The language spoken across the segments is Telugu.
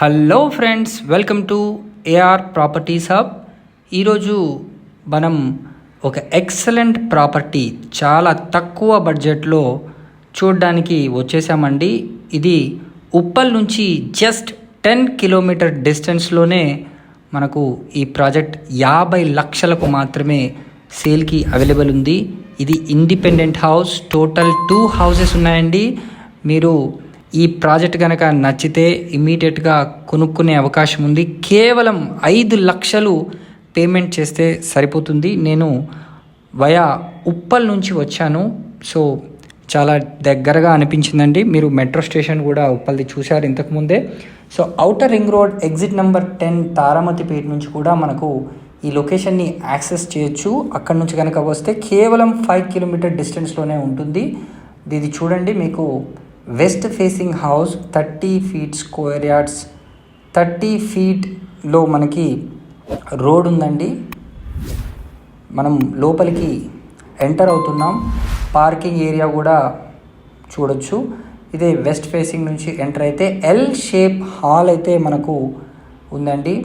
Hello friends, welcome to AR properties hub. ఈరోజు మనం ఒక ఎక్సలెంట్ ప్రాపర్టీ చాలా తక్కువ బడ్జెట్లో చూడడానికి వచ్చేసామండి. ఇది ఉప్పల్ నుంచి జస్ట్ 10 కిలోమీటర్ డిస్టెన్స్లోనే మనకు ఈ ప్రాజెక్ట్ 50 లక్షలకు మాత్రమే సేల్కి అవైలబుల్ ఉంది. ఇది ఇండిపెండెంట్ హౌస్, టోటల్ 2 హౌసెస్ ఉన్నాయండి. మీరు ఈ ప్రాజెక్ట్ కనుక నచ్చితే ఇమీడియట్గా కొనుక్కునే అవకాశం ఉంది. కేవలం 5 లక్షలు పేమెంట్ చేస్తే సరిపోతుంది. నేను వయా ఉప్పల్ నుంచి వచ్చాను, సో చాలా దగ్గరగా అనిపించిందండి. మీరు మెట్రో స్టేషన్ కూడా ఉప్పల్ది చూశారు ఇంతకుముందే. So outer ring road exit number 10 Taramatipet నుంచి కూడా మనకు ఈ లొకేషన్ని యాక్సెస్ చేయొచ్చు. అక్కడ నుంచి కనుక వస్తే కేవలం 5 కిలోమీటర్ డిస్టెన్స్లోనే ఉంటుంది. ఇది చూడండి, మీకు west facing house, 30 feet square yards, 30 ఫీట్లో మనకి రోడ్ ఉందండి. మనం లోపలికి ఎంటర్ అవుతున్నాం. పార్కింగ్ ఏరియా కూడా చూడొచ్చు. ఇదే వెస్ట్ ఫేసింగ్ నుంచి ఎంటర్ అయితే ఎల్ షేప్ హాల్ అయితే మనకు ఉందండి.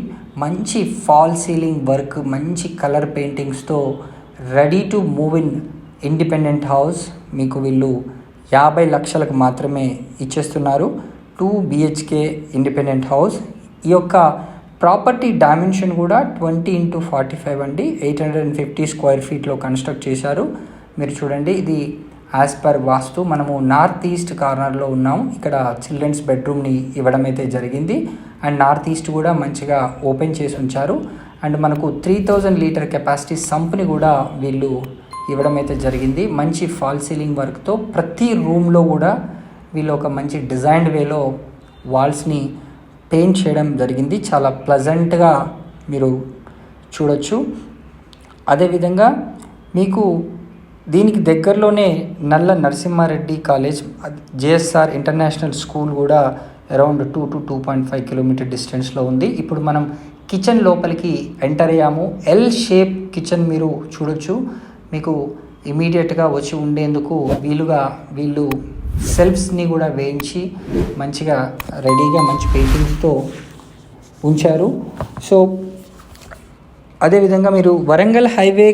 మంచి ఫాల్ సీలింగ్ వర్క్, మంచి కలర్ పెయింటింగ్స్తో ready to move in independent house మీకు వీళ్ళు 50 లక్షలకు మాత్రమే ఇచ్చేస్తున్నారు. 2 BHK ఇండిపెండెంట్ హౌస్. ఈ యొక్క ప్రాపర్టీ డైమెన్షన్ కూడా 20x45 అండి. 850 స్క్వేర్ ఫీట్లో కన్స్ట్రక్ట్ చేశారు. మీరు చూడండి, ఇది యాజ్ పర్ వాస్తు. మనము నార్త్ ఈస్ట్ కార్నర్లో ఉన్నాము. ఇక్కడ చిల్డ్రన్స్ బెడ్రూమ్ని ఇవ్వడం అయితే జరిగింది. అండ్ నార్త్ ఈస్ట్ కూడా మంచిగా ఓపెన్ చేసి ఉంచారు. అండ్ మనకు 3000 లీటర్ కెపాసిటీ సంప్ని కూడా వీళ్ళు ఇవ్వడం అయితే జరిగింది. మంచి ఫాల్ సీలింగ్ వర్క్తో ప్రతి రూమ్లో కూడా వీళ్ళు ఒక మంచి డిజైన్డ్ వేలో వాల్స్ని పెయింట్ చేయడం జరిగింది. చాలా ప్లజెంట్గా మీరు చూడొచ్చు. అదేవిధంగా మీకు దీనికి దగ్గరలోనే Nalla Narasimha Reddy college, JSR international school కూడా అరౌండ్ 2 to 2.5 కిలోమీటర్ డిస్టెన్స్లో ఉంది. ఇప్పుడు మనం కిచెన్ లోపలికి ఎంటర్ అయ్యాము. ఎల్ షేప్ కిచెన్ మీరు చూడొచ్చు. మీకు ఇమీడియట్గా వచ్చి ఉండేందుకు వీలుగా వీళ్ళు సెల్ఫ్స్ని కూడా వేయించి మంచిగా రెడీగా మంచి పెయింటింగ్స్తో ఉంచారు. సో అదేవిధంగా మీరు Warangal highway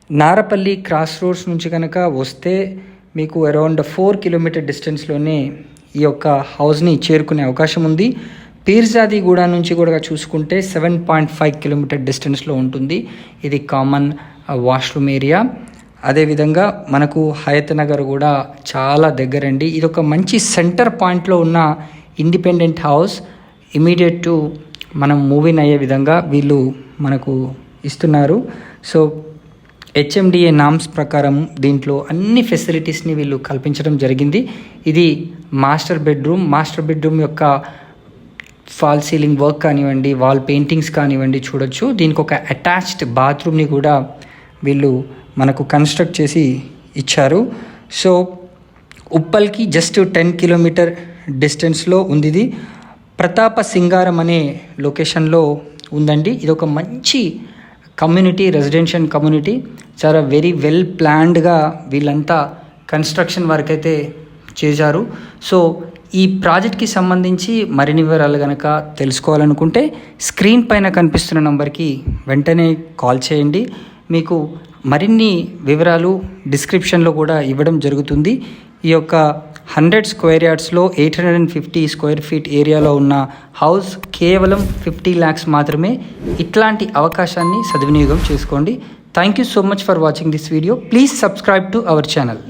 Narapally cross roads నుంచి కనుక వస్తే మీకు అరౌండ్ 4 కిలోమీటర్ డిస్టెన్స్లోనే ఈ యొక్క హౌస్ని చేరుకునే అవకాశం ఉంది. పీర్జాదిగూడ నుంచి కూడా చూసుకుంటే 7.5 కిలోమీటర్ డిస్టెన్స్లో ఉంటుంది. ఇది కామన్ వాష్రూమ్ ఏరియా. అదేవిధంగా మనకు హయత్ నగర్ కూడా చాలా దగ్గరండి. ఇది ఒక మంచి సెంటర్ పాయింట్లో ఉన్న ఇండిపెండెంట్ హౌస్. ఇమీడియట్ టు మనం మూవింగ్ అయ్యే విధంగా వీళ్ళు మనకు ఇస్తున్నారు. సో HMDA నామ్స్ ప్రకారం దీంట్లో అన్ని ఫెసిలిటీస్ని వీళ్ళు కల్పించడం జరిగింది. ఇది మాస్టర్ బెడ్రూమ్ యొక్క ఫాల్ సీలింగ్ వర్క్ కానివ్వండి, వాల్ పెయింటింగ్స్ కానివ్వండి చూడొచ్చు. దీనికి ఒక అటాచ్డ్ బాత్రూమ్ని కూడా వీళ్ళు మనకు కన్స్ట్రక్ట్ చేసి ఇచ్చారు. సో ఉప్పల్కి జస్ట్ 10 కిలోమీటర్ డిస్టెన్స్లో ఉంది. ఇది ప్రతాప సింగారం అనే లొకేషన్లో ఉందండి. ఇది ఒక మంచి కమ్యూనిటీ, రెసిడెన్షియల్ కమ్యూనిటీ. చాలా వెరీ వెల్ ప్లాన్డ్గా వీళ్ళంతా కన్స్ట్రక్షన్ వర్క్ అయితే చేశారు. సో ఈ ప్రాజెక్ట్కి సంబంధించి మరిన్ని వివరాలు కనుక తెలుసుకోవాలనుకుంటే స్క్రీన్ పైన కనిపిస్తున్న నంబర్కి వెంటనే కాల్ చేయండి. మీకు మరిన్ని వివరాలు డిస్క్రిప్షన్లో కూడా ఇవ్వడం జరుగుతుంది. ఈ యొక్క 100 స్క్వేర్ యార్డ్స్లో 850 స్క్వేర్ ఫీట్ ఏరియాలో ఉన్న హౌస్ కేవలం 50 lakhs మాత్రమే. ఇట్లాంటి అవకాశాన్ని సద్వినియోగం చేసుకోండి. Thank you so much for watching this video. Please subscribe to our channel.